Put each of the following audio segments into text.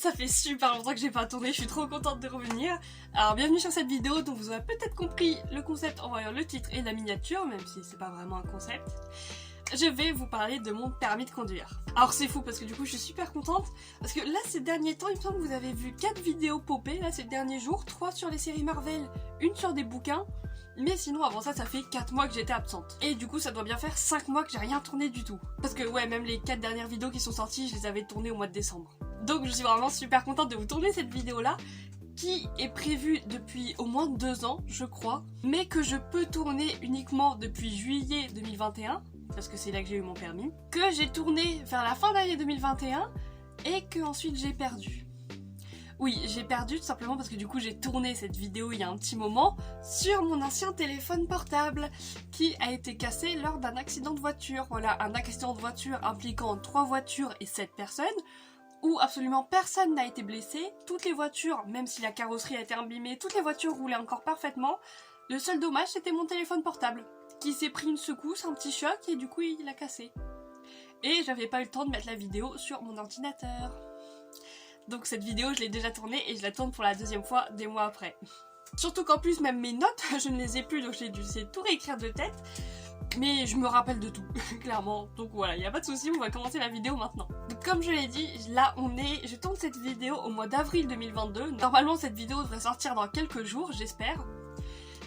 Ça fait super longtemps que j'ai pas tourné, je suis trop contente de revenir. Alors bienvenue sur cette vidéo dont vous aurez peut-être compris le concept en voyant le titre et la miniature, même si c'est pas vraiment un concept. Je vais vous parler de mon permis de conduire. Alors c'est fou parce que du coup je suis super contente, parce que là ces derniers temps il me semble que vous avez vu 4 vidéos popper là ces derniers jours, 3 sur les séries Marvel, une sur des bouquins. Mais sinon avant ça fait 4 mois que j'étais absente. Et du coup ça doit bien faire 5 mois que j'ai rien tourné du tout. Parce que ouais, même les 4 dernières vidéos qui sont sorties, je les avais tournées au mois de décembre. Donc je suis vraiment super contente de vous tourner cette vidéo là, qui est prévue depuis au moins 2 ans je crois, mais que je peux tourner uniquement depuis juillet 2021, parce que c'est là que j'ai eu mon permis, que j'ai tourné vers la fin d'année 2021 et que ensuite j'ai perdu. Oui, j'ai perdu tout simplement parce que du coup j'ai tourné cette vidéo il y a un petit moment sur mon ancien téléphone portable qui a été cassé lors d'un accident de voiture. Voilà, un accident de voiture impliquant 3 voitures et 7 personnes, où absolument personne n'a été blessé. Toutes les voitures, même si la carrosserie a été abîmée, toutes les voitures roulaient encore parfaitement. Le seul dommage c'était mon téléphone portable, qui s'est pris une secousse, un petit choc et du coup il a cassé. Et j'avais pas eu le temps de mettre la vidéo sur mon ordinateur. Donc cette vidéo je l'ai déjà tournée et je la tourne pour la 2e fois des mois après. Surtout qu'en plus même mes notes je ne les ai plus, donc j'ai dû tout réécrire de tête. Mais je me rappelle de tout, clairement. Donc voilà, il n'y a pas de souci, on va commencer la vidéo maintenant. Donc comme je l'ai dit, là je tourne cette vidéo au mois d'avril 2022. Normalement cette vidéo devrait sortir dans quelques jours, j'espère.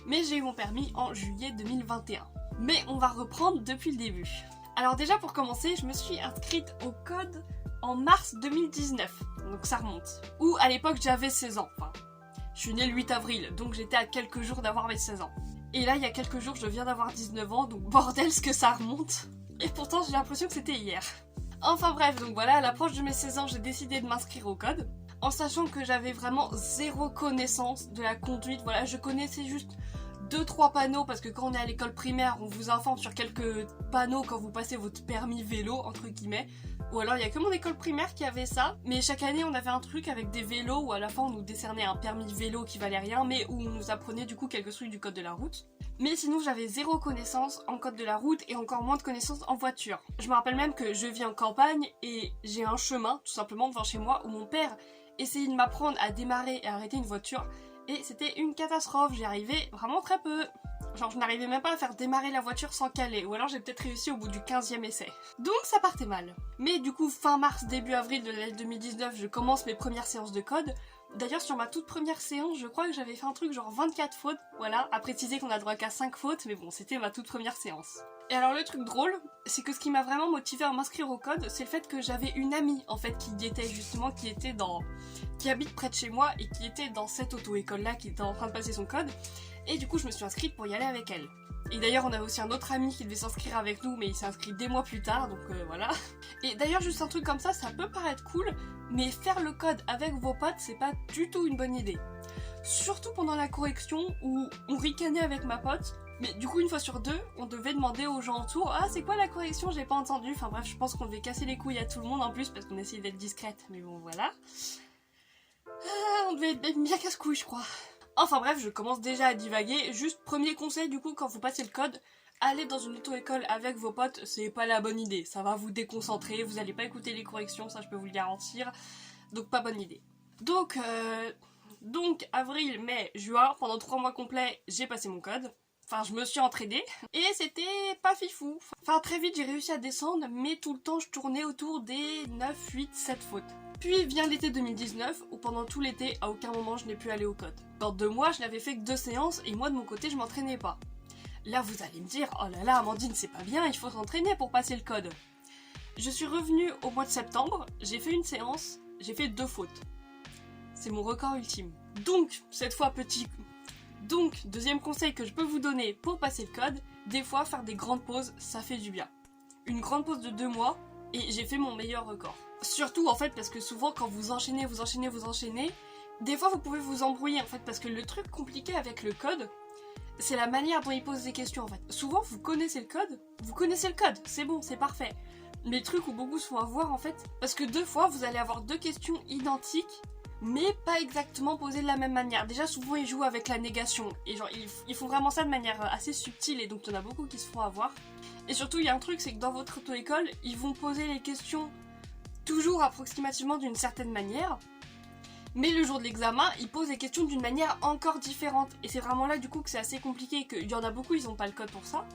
Mais j'ai eu mon permis en juillet 2021. Mais on va reprendre depuis le début. Alors déjà pour commencer, je me suis inscrite au code en mars 2019, donc ça remonte. Où à l'époque j'avais 16 ans, enfin, je suis née le 8 avril, donc j'étais à quelques jours d'avoir mes 16 ans. Et là il y a quelques jours je viens d'avoir 19 ans, donc bordel ce que ça remonte. Et pourtant j'ai l'impression que c'était hier. Enfin bref, donc voilà, à l'approche de mes 16 ans j'ai décidé de m'inscrire au code, en sachant que j'avais vraiment zéro connaissance de la conduite. Voilà, je connaissais juste 2-3 panneaux, parce que quand on est à l'école primaire on vous informe sur quelques panneaux quand vous passez votre permis vélo entre guillemets. Ou alors il y a que mon école primaire qui avait ça, mais chaque année on avait un truc avec des vélos où à la fin on nous décernait un permis vélo qui valait rien, mais où on nous apprenait du coup quelques trucs du code de la route. Mais sinon j'avais zéro connaissance en code de la route et encore moins de connaissances en voiture. Je me rappelle même que je vis en campagne et j'ai un chemin tout simplement devant chez moi où mon père essayait de m'apprendre à démarrer et à arrêter une voiture. Et c'était une catastrophe, j'y arrivais vraiment très peu. Genre je n'arrivais même pas à faire démarrer la voiture sans caler, ou alors j'ai peut-être réussi au bout du 15e essai. Donc ça partait mal. Mais du coup fin mars, début avril de l'année 2019, je commence mes premières séances de code. D'ailleurs sur ma toute première séance, je crois que j'avais fait un truc genre 24 fautes, voilà, à préciser qu'on a droit qu'à 5 fautes, mais bon c'était ma toute première séance. Et alors le truc drôle, c'est que ce qui m'a vraiment motivé à m'inscrire au code, c'est le fait que j'avais une amie en fait qui y était justement, qui habite près de chez moi et qui était dans cette auto-école là, qui était en train de passer son code. Et du coup je me suis inscrite pour y aller avec elle. Et d'ailleurs on avait aussi un autre ami qui devait s'inscrire avec nous, mais il s'est inscrit des mois plus tard, donc voilà. Et d'ailleurs juste un truc comme ça peut paraître cool, mais faire le code avec vos potes c'est pas du tout une bonne idée. Surtout pendant la correction où on ricanait avec ma pote, mais du coup une fois sur 2 on devait demander aux gens autour: ah c'est quoi la correction, j'ai pas entendu. Enfin bref, je pense qu'on devait casser les couilles à tout le monde en plus parce qu'on essayait d'être discrète, mais bon voilà. On devait être bien casse-couilles je crois. Enfin bref, je commence déjà à divaguer. Juste premier conseil du coup, quand vous passez le code, aller dans une auto-école avec vos potes, c'est pas la bonne idée. Ça va vous déconcentrer, vous allez pas écouter les corrections, ça je peux vous le garantir. Donc pas bonne idée. Donc avril, mai, juin, pendant 3 mois complets, j'ai passé mon code. Enfin, je me suis entraînée. Et c'était pas fifou. Enfin, très vite j'ai réussi à descendre, mais tout le temps je tournais autour des 9, 8, 7 fautes. Puis vient l'été 2019, où pendant tout l'été, à aucun moment je n'ai pu aller au code. Dans 2 mois, je n'avais fait que 2 séances, et moi de mon côté, je m'entraînais pas. Là, vous allez me dire: oh là là, Amandine, c'est pas bien, il faut s'entraîner pour passer le code. Je suis revenue au mois de septembre, j'ai fait une séance, j'ai fait 2 fautes. C'est mon record ultime. Donc, cette fois deuxième conseil que je peux vous donner pour passer le code, des fois faire des grandes pauses, ça fait du bien. Une grande pause de 2 mois, et j'ai fait mon meilleur record. Surtout en fait parce que souvent quand vous enchaînez, des fois vous pouvez vous embrouiller en fait, parce que le truc compliqué avec le code, c'est la manière dont il pose des questions en fait. Souvent vous connaissez le code, c'est bon, c'est parfait. Mais le truc où beaucoup se font avoir en fait, parce que 2 fois vous allez avoir 2 questions identiques, mais pas exactement posées de la même manière. Déjà souvent ils jouent avec la négation, et genre ils font vraiment ça de manière assez subtile, et donc il y en a beaucoup qui se font avoir. Et surtout il y a un truc, c'est que dans votre auto-école, ils vont poser les questions toujours approximativement d'une certaine manière, Mais le jour de l'examen, il pose les questions d'une manière encore différente. Et c'est vraiment là du coup que c'est assez compliqué, qu'il y en a beaucoup, ils n'ont pas le code pour ça.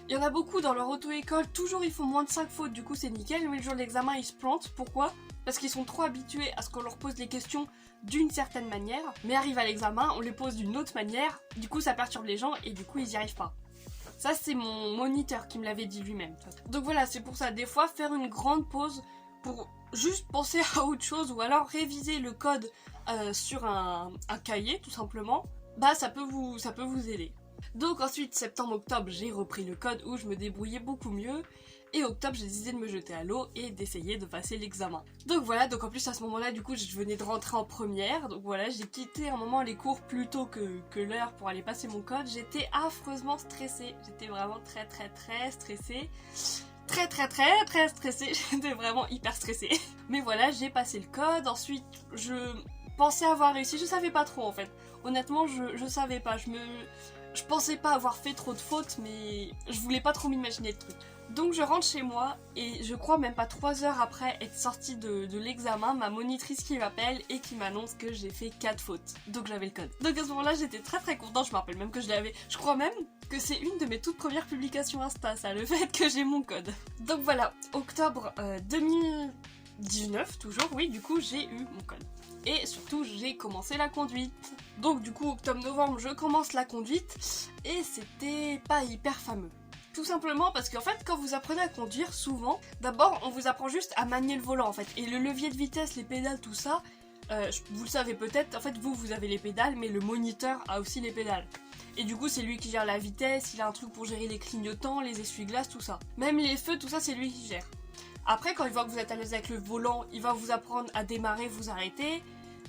Il y en a beaucoup dans leur auto-école, toujours ils font moins de 5 fautes, du coup c'est nickel, mais le jour de l'examen ils se plantent. Pourquoi? Parce qu'ils sont trop habitués à ce qu'on leur pose les questions d'une certaine manière, mais arrive à l'examen, on les pose d'une autre manière, du coup ça perturbe les gens et du coup ils n'y arrivent pas. Ça c'est mon moniteur qui me l'avait dit lui-même. Donc voilà, c'est pour ça, des fois faire une grande pause pour juste penser à autre chose ou alors réviser le code sur un cahier tout simplement, bah ça peut vous aider. Donc ensuite, septembre-octobre, j'ai repris le code où je me débrouillais beaucoup mieux. Et octobre, j'ai décidé de me jeter à l'eau et d'essayer de passer l'examen. Donc voilà, donc en plus à ce moment-là, du coup, je venais de rentrer en première. Donc voilà, j'ai quitté un moment les cours plus tôt que l'heure pour aller passer mon code. J'étais affreusement stressée. J'étais vraiment très stressée. Très stressée. J'étais vraiment hyper stressée. Mais voilà, j'ai passé le code. Ensuite, je pensais avoir réussi. Je savais pas trop en fait. Honnêtement, je savais pas. Je pensais pas avoir fait trop de fautes, mais je voulais pas trop m'imaginer le truc. Donc je rentre chez moi et je crois même pas 3 heures après être sortie de l'examen, ma monitrice qui m'appelle et qui m'annonce que j'ai fait 4 fautes. Donc j'avais le code. Donc à ce moment-là j'étais très contente, je me rappelle même que je l'avais. Je crois même que c'est une de mes toutes premières publications Insta, ça, le fait que j'ai mon code. Donc voilà, octobre 2019 toujours, oui, du coup j'ai eu mon code. Et surtout j'ai commencé la conduite. Donc du coup octobre-novembre je commence la conduite et c'était pas hyper fameux. Tout simplement parce qu'en fait quand vous apprenez à conduire souvent, d'abord on vous apprend juste à manier le volant en fait. Et le levier de vitesse, les pédales, tout ça, vous le savez peut-être, en fait vous avez les pédales mais le moniteur a aussi les pédales. Et du coup c'est lui qui gère la vitesse, il a un truc pour gérer les clignotants, les essuie-glaces, tout ça. Même les feux, tout ça c'est lui qui gère. Après quand il voit que vous êtes à l'aise avec le volant, il va vous apprendre à démarrer, vous arrêter.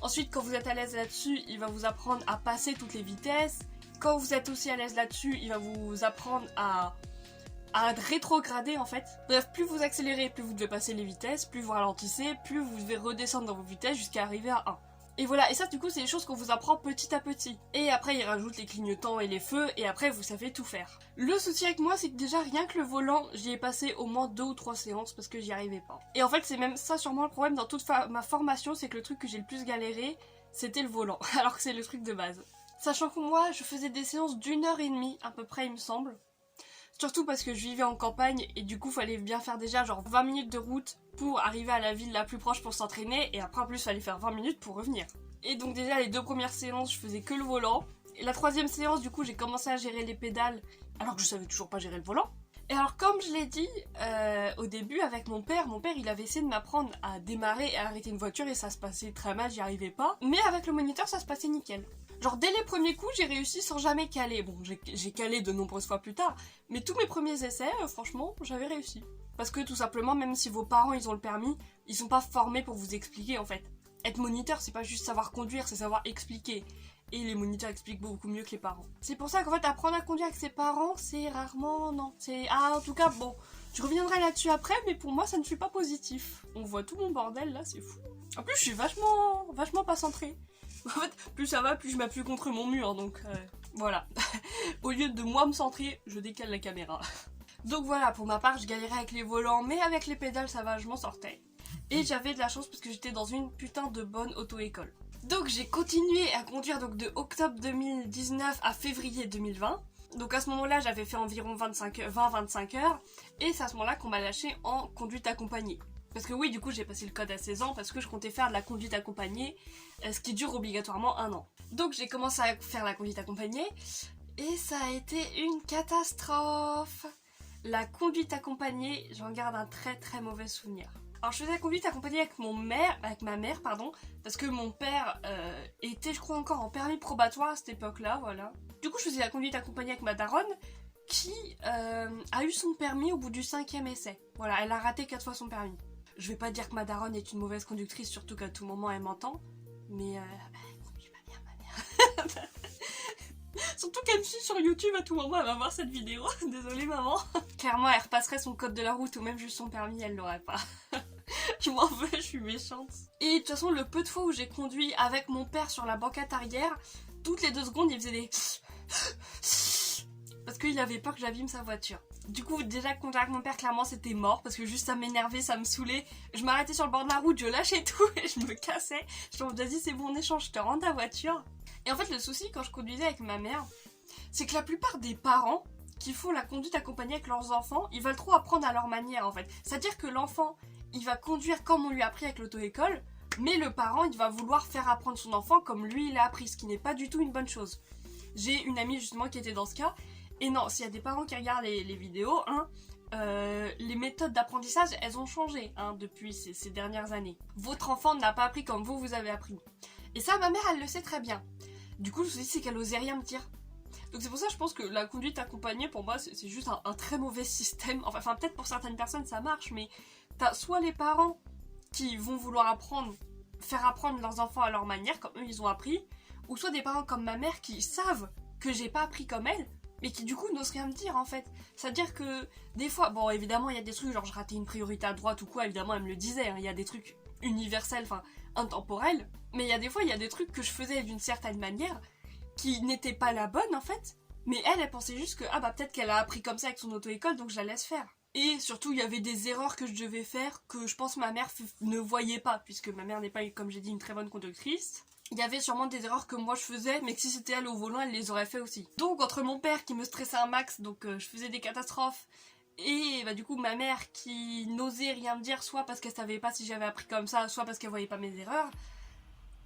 Ensuite, quand vous êtes à l'aise là-dessus, il va vous apprendre à passer toutes les vitesses. Quand vous êtes aussi à l'aise là-dessus, il va vous apprendre à rétrograder en fait. Bref, plus vous accélérez, plus vous devez passer les vitesses, plus vous ralentissez, plus vous devez redescendre dans vos vitesses jusqu'à arriver à 1. Et voilà, et ça du coup c'est des choses qu'on vous apprend petit à petit. Et après il rajoute les clignotants et les feux, et après vous savez tout faire. Le souci avec moi c'est que déjà rien que le volant, j'y ai passé au moins 2 ou 3 séances parce que j'y arrivais pas. Et en fait c'est même ça sûrement le problème dans toute ma formation, c'est que le truc que j'ai le plus galéré, c'était le volant, alors que c'est le truc de base. Sachant que moi je faisais des séances d'1h30 à peu près il me semble. Surtout parce que je vivais en campagne et du coup fallait bien faire déjà genre 20 minutes de route pour arriver à la ville la plus proche pour s'entraîner et après en plus fallait faire 20 minutes pour revenir. Et donc déjà les 2 premières séances je faisais que le volant. Et la 3e séance du coup j'ai commencé à gérer les pédales alors que je savais toujours pas gérer le volant. Et alors comme je l'ai dit au début avec mon père il avait essayé de m'apprendre à démarrer et à arrêter une voiture et ça se passait très mal, j'y arrivais pas. Mais avec le moniteur ça se passait nickel. Genre dès les premiers coups j'ai réussi sans jamais caler. Bon j'ai calé de nombreuses fois plus tard, mais tous mes premiers essais franchement j'avais réussi. Parce que tout simplement même si vos parents ils ont le permis, ils sont pas formés pour vous expliquer en fait. Être moniteur c'est pas juste savoir conduire, c'est savoir expliquer. Et les moniteurs expliquent beaucoup mieux que les parents. C'est pour ça qu'en fait apprendre à conduire avec ses parents c'est rarement... non. En tout cas bon, je reviendrai là-dessus après mais pour moi ça ne fait pas positif. On voit tout mon bordel là, c'est fou. En plus je suis vachement pas centrée. En fait, plus ça va, plus je m'appuie contre mon mur, donc voilà. Au lieu de moi me centrer, je décale la caméra. Donc voilà, pour ma part, je galérais avec les volants, mais avec les pédales, ça va, je m'en sortais. Et j'avais de la chance parce que j'étais dans une putain de bonne auto-école. Donc j'ai continué à conduire donc de octobre 2019 à février 2020. Donc à ce moment-là, j'avais fait environ 20-25 heures, et c'est à ce moment-là qu'on m'a lâché en conduite accompagnée. Parce que oui, du coup, j'ai passé le code à 16 ans parce que je comptais faire de la conduite accompagnée, ce qui dure obligatoirement 1 an. Donc j'ai commencé à faire la conduite accompagnée et ça a été une catastrophe. La conduite accompagnée, j'en garde un très mauvais souvenir. Alors je faisais la conduite accompagnée avec ma mère, parce que mon père était, je crois, encore en permis probatoire à cette époque-là, voilà. Du coup, je faisais la conduite accompagnée avec ma daronne, qui a eu son permis au bout du 5e essai. Voilà, elle a raté 4 fois son permis. Je vais pas dire que ma daronne est une mauvaise conductrice, surtout qu'à tout moment elle m'entend, mais elle conduit pas bien ma mère. Surtout qu'elle me suit sur YouTube à tout moment, elle va voir cette vidéo. Désolée maman. Clairement elle repasserait son code de la route ou même juste son permis, elle l'aurait pas. Je m'en veux, je suis méchante. Et de toute façon le peu de fois où j'ai conduit avec mon père sur la banquette arrière, toutes les 2 secondes il faisait des... parce qu'il avait peur que j'abîme sa voiture. Du coup, déjà, conduire avec mon père, clairement, c'était mort parce que juste ça m'énervait, ça me saoulait. Je m'arrêtais sur le bord de la route, je lâchais tout et je me cassais. Je me disais, c'est bon, on échange, je te rends ta voiture. Et en fait, le souci quand je conduisais avec ma mère, c'est que la plupart des parents qui font la conduite accompagnée avec leurs enfants, ils veulent trop apprendre à leur manière en fait. C'est-à-dire que l'enfant, il va conduire comme on lui a appris avec l'auto-école, mais le parent, il va vouloir faire apprendre son enfant comme lui, il a appris, ce qui n'est pas du tout une bonne chose. J'ai une amie justement qui était dans ce cas. Et non, s'il y a des parents qui regardent les vidéos, hein, les méthodes d'apprentissage, elles ont changé depuis ces dernières années. Votre enfant n'a pas appris comme vous avez appris. Et ça, ma mère, elle le sait très bien. Du coup, le souci, c'est qu'elle osait rien me dire. Donc c'est pour ça que je pense que la conduite accompagnée, pour moi, c'est juste un très mauvais système. Enfin, peut-être pour certaines personnes, ça marche, mais t'as soit les parents qui vont vouloir faire apprendre leurs enfants à leur manière, comme eux, ils ont appris, ou soit des parents comme ma mère qui savent que j'ai pas appris comme elle, mais qui du coup n'osent rien me dire en fait. C'est-à-dire que des fois, bon évidemment il y a des trucs genre je ratais une priorité à droite ou quoi, évidemment elle me le disait, hein, il y a des trucs universels, enfin intemporels, mais il y a des fois il y a des trucs que je faisais d'une certaine manière qui n'étaient pas la bonne en fait, mais elle pensait juste que ah bah peut-être qu'elle a appris comme ça avec son auto-école donc je la laisse faire. Et surtout il y avait des erreurs que je devais faire que je pense ma mère ne voyait pas, puisque ma mère n'est pas, comme j'ai dit, une très bonne conductrice. Il y avait sûrement des erreurs que moi je faisais, mais que si c'était elle au volant, elle les aurait fait aussi. Donc entre mon père qui me stressait un max, donc je faisais des catastrophes, et bah du coup ma mère qui n'osait rien me dire, soit parce qu'elle savait pas si j'avais appris comme ça, soit parce qu'elle voyait pas mes erreurs,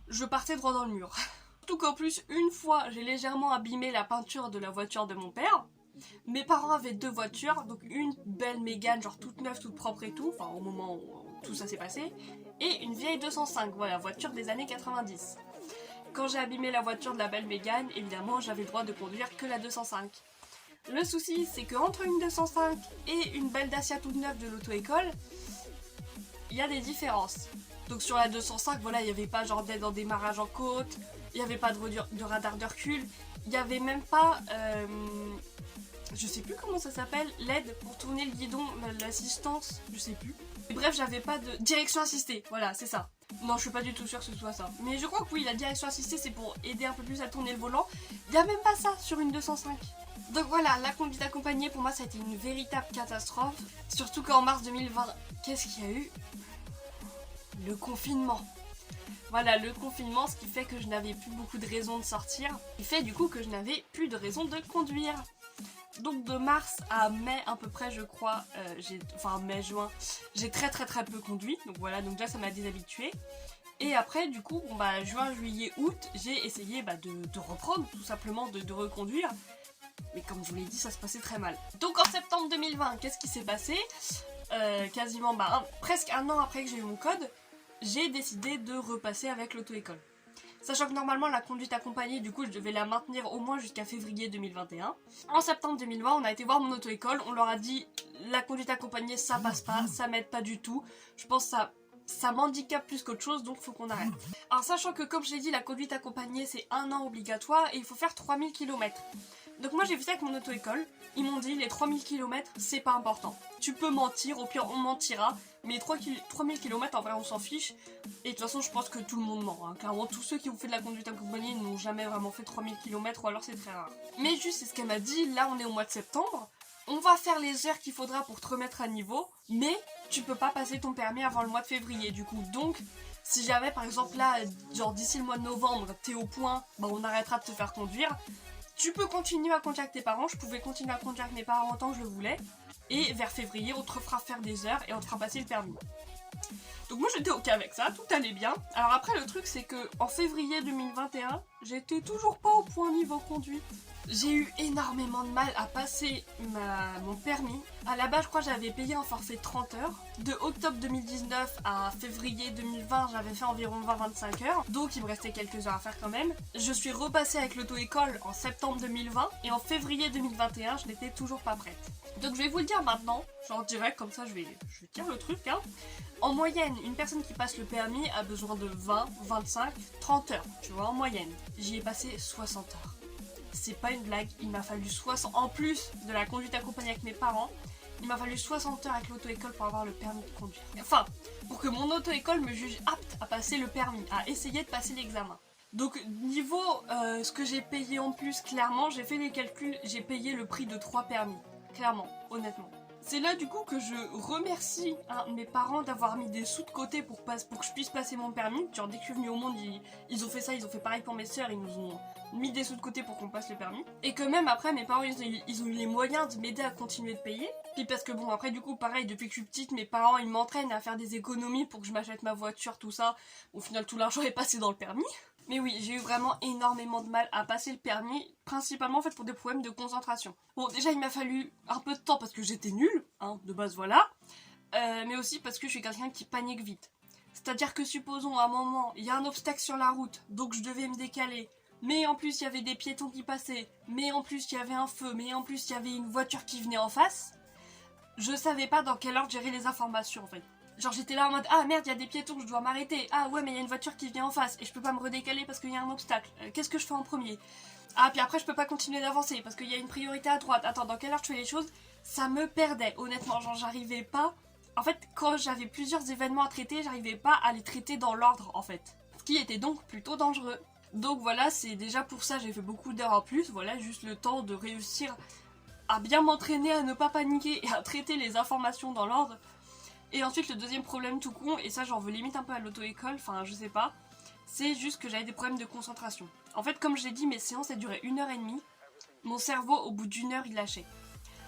je partais droit dans le mur. Surtout qu'en plus, une fois, j'ai légèrement abîmé la peinture de la voiture de mon père. Mes parents avaient 2 voitures, donc une belle Mégane, genre toute neuve, toute propre et tout, enfin au moment où tout ça s'est passé, et une vieille 205, voilà, voiture des années 90. Quand j'ai abîmé la voiture de la belle Mégane, évidemment, j'avais le droit de conduire que la 205. Le souci, c'est qu'entre une 205 et une belle Dacia toute neuve de l'auto-école, il y a des différences. Donc sur la 205, voilà, il n'y avait pas genre d'aide en démarrage en côte, il n'y avait pas de radar de recul, il n'y avait même pas, je sais plus comment ça s'appelle, l'aide pour tourner le guidon, l'assistance, je sais plus. Et bref, j'avais pas de direction assistée, voilà, c'est ça. Non, je suis pas du tout sûre que ce soit ça. Mais je crois que oui, la direction assistée, c'est pour aider un peu plus à tourner le volant. Il n'y a même pas ça sur une 205. Donc voilà, la conduite accompagnée, pour moi, ça a été une véritable catastrophe. Surtout qu'en mars 2020, qu'est-ce qu'il y a eu? Le confinement. Voilà, le confinement, ce qui fait que je n'avais plus beaucoup de raisons de sortir. Ce qui fait du coup que je n'avais plus de raison de conduire. Donc de mars à mai à peu près je crois, mai-juin, j'ai très peu conduit. Donc voilà, donc déjà ça m'a déshabituée. Et après du coup, juin, juillet, août, j'ai essayé de reprendre, tout simplement de reconduire. Mais comme je vous l'ai dit, ça se passait très mal. Donc en septembre 2020, qu'est-ce qui s'est passé? Quasiment presque un an après que j'ai eu mon code, j'ai décidé de repasser avec l'auto-école. Sachant que normalement la conduite accompagnée, du coup je devais la maintenir au moins jusqu'à février 2021. En septembre 2020, on a été voir mon auto-école, on leur a dit la conduite accompagnée ça passe pas, ça m'aide pas du tout. Je pense que ça m'handicape plus qu'autre chose, donc faut qu'on arrête. Alors sachant que comme je l'ai dit, la conduite accompagnée c'est 1 an obligatoire et il faut faire 3000 km. Donc moi j'ai fait ça avec mon auto-école, ils m'ont dit les 3000 km c'est pas important. Tu peux mentir, au pire on mentira, mais 3000 km en vrai on s'en fiche. Et de toute façon je pense que tout le monde ment, hein. Clairement tous ceux qui ont fait de la conduite accompagnée n'ont jamais vraiment fait 3000 km ou alors c'est très rare. Mais juste c'est ce qu'elle m'a dit, là on est au mois de septembre, on va faire les heures qu'il faudra pour te remettre à niveau, mais tu peux pas passer ton permis avant le mois de février du coup. Donc si jamais par exemple là, genre d'ici le mois de novembre, t'es au point, on arrêtera de te faire conduire. Tu peux continuer à conduire avec tes parents, je pouvais continuer à conduire avec mes parents autant que je le voulais. Et vers février, on te fera faire des heures et on te fera passer le permis. Donc moi j'étais ok avec ça, tout allait bien. Alors après le truc c'est que en février 2021, j'étais toujours pas au point niveau conduite. J'ai eu énormément de mal à passer mon permis. À la base je crois que j'avais payé un forfait de 30 heures. De octobre 2019 à février 2020 j'avais fait environ 20-25 heures. Donc il me restait quelques heures à faire quand même. Je suis repassée avec l'auto-école en septembre 2020 et en février 2021 je n'étais toujours pas prête. Donc je vais vous le dire maintenant, genre direct comme ça je vais dire le truc hein. En moyenne, une personne qui passe le permis a besoin de 20, 25, 30 heures, tu vois, en moyenne. J'y ai passé 60 heures. C'est pas une blague, il m'a fallu 60, en plus de la conduite accompagnée avec mes parents, il m'a fallu 60 heures avec l'auto-école pour avoir le permis de conduire. Enfin, pour que mon auto-école me juge apte à passer le permis, à essayer de passer l'examen. Donc niveau ce que j'ai payé en plus, clairement, j'ai fait les calculs, j'ai payé le prix de 3 permis. clairement, honnêtement. C'est là du coup que je remercie mes parents d'avoir mis des sous de côté pour que je puisse passer mon permis. Genre dès que je suis venue au monde, ils ont fait ça, ils ont fait pareil pour mes sœurs, ils nous ont mis des sous de côté pour qu'on passe le permis. Et que même après, mes parents, ils ont eu les moyens de m'aider à continuer de payer. Puis parce que bon, après du coup, pareil, depuis que je suis petite, mes parents, ils m'entraînent à faire des économies pour que je m'achète ma voiture, tout ça. Au final, tout l'argent est passé dans le permis. Mais oui, j'ai eu vraiment énormément de mal à passer le permis, principalement en fait pour des problèmes de concentration. Bon, déjà il m'a fallu un peu de temps parce que j'étais nulle, de base voilà, mais aussi parce que je suis quelqu'un qui panique vite. C'est-à-dire que supposons à un moment, il y a un obstacle sur la route, donc je devais me décaler, mais en plus il y avait des piétons qui passaient, mais en plus il y avait un feu, mais en plus il y avait une voiture qui venait en face, je savais pas dans quelle ordre gérer les informations en fait. Genre j'étais là en mode ah merde il y a des piétons je dois m'arrêter, ah ouais mais il y a une voiture qui vient en face et je peux pas me redécaler parce qu'il y a un obstacle, qu'est-ce que je fais en premier? Ah puis après je peux pas continuer d'avancer parce qu'il y a une priorité à droite, attends dans quelle heure je fais les choses? Ça me perdait honnêtement, genre j'arrivais pas, en fait quand j'avais plusieurs événements à traiter j'arrivais pas à les traiter dans l'ordre en fait, ce qui était donc plutôt dangereux. Donc voilà c'est déjà pour ça j'ai fait beaucoup d'heures en plus, voilà juste le temps de réussir à bien m'entraîner à ne pas paniquer et à traiter les informations dans l'ordre. Et ensuite le deuxième problème tout con, et ça j'en veux limite un peu à l'auto-école, enfin je sais pas, c'est juste que j'avais des problèmes de concentration. En fait comme je l'ai dit mes séances elles duraient 1h30, mon cerveau au bout d'1 heure il lâchait.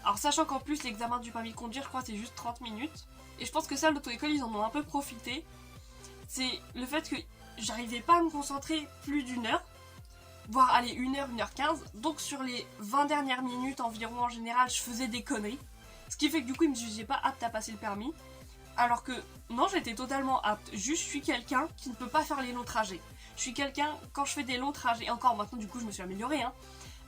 Alors sachant qu'en plus l'examen du permis de conduire je crois c'est juste 30 minutes, et je pense que ça l'auto-école ils en ont un peu profité, c'est le fait que j'arrivais pas à me concentrer plus d'1 heure, voire aller 1h, 1h15, donc sur les 20 dernières minutes environ en général je faisais des conneries, ce qui fait que du coup ils me jugeaient pas apte à passer le permis. Alors que non, j'étais totalement apte. Juste, je suis quelqu'un qui ne peut pas faire les longs trajets. Je suis quelqu'un, quand je fais des longs trajets, encore maintenant du coup je me suis améliorée,